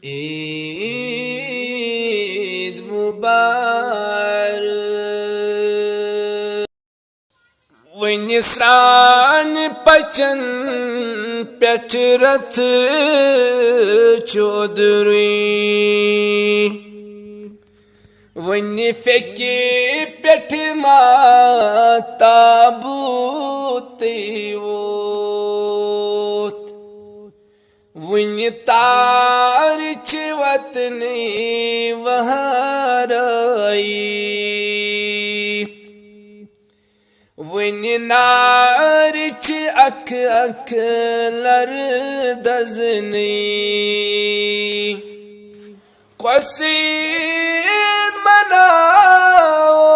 ईद मुबारक। One स्रान पचन पेच रथ Chaudhary one फेके पेठ माता बूत वोत वन तार वतने वहाराई वन नार अख अख लर दजनी क़सीद मनाओ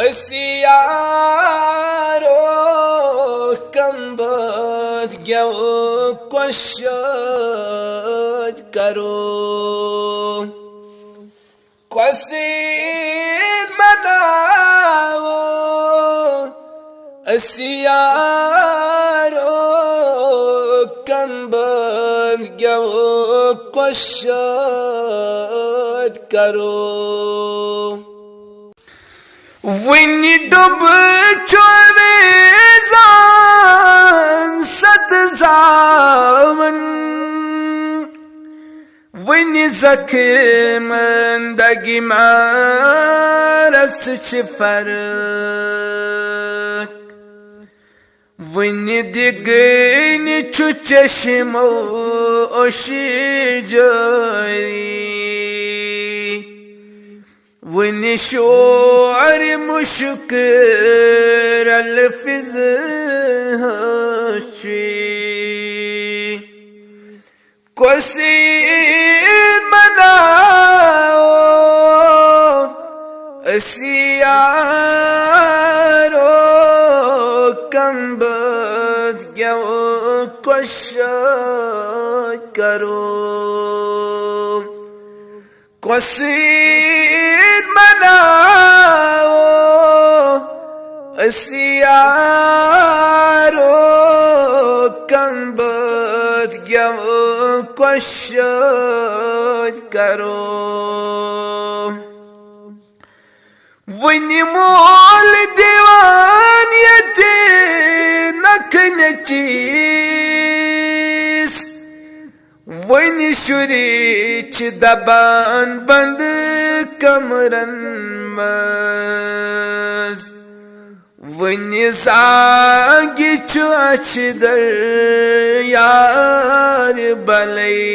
असियारो कंबद गयो क्वशद करो क़सीद मनाओ असियारो कंबद गयो क्वशद करो वन डुब चोवे जान सत जावन वन जख्म दगी मारस फर्क वन दिगन चश्मो ओशी जारी वन शोर मुश्किल अल्फिज क़सीद मनाओ असियारो कंबद गयो क्वशद करो क़सीद मनाओ असियारो कंबद गयो क्वशद करो वन मोल दीवान यते नखन चीस वन शुरी दबान बंद कमरन मज वन सागी अच दर यार बलई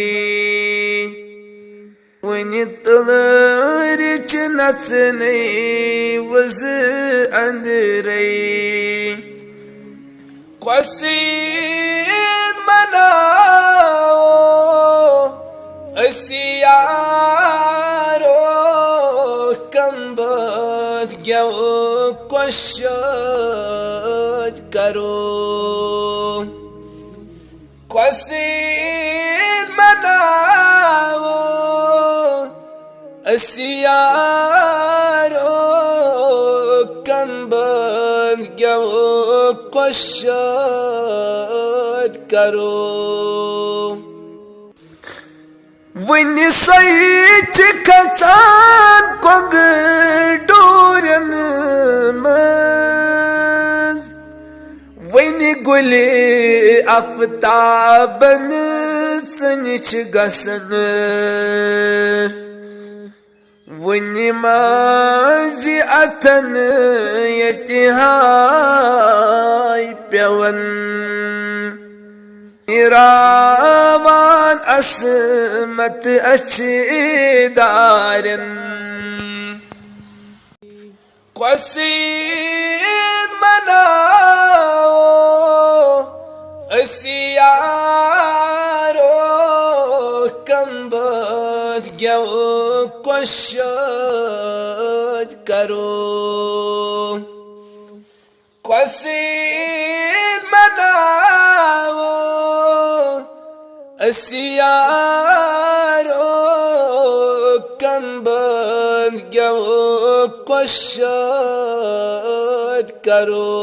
वन तलर नचने वज अंदरई क़सीद मनाओ असियारो कंबद गयो क्वशद करो क़सीद मनाओ असियारो कंबद गयो क्वशद करो वन सच खचान कोग डोरन मज वन गुले आफ्ताबन सनिच गसन वन माजी अथन यतिहाय प्यवन रावान असमत अच्छे दारन क़सीद मनाओ असियारो कंबद गयो क्वशद करो क़सीद मनाओ असियारो कंबद गयो क्वशद करो।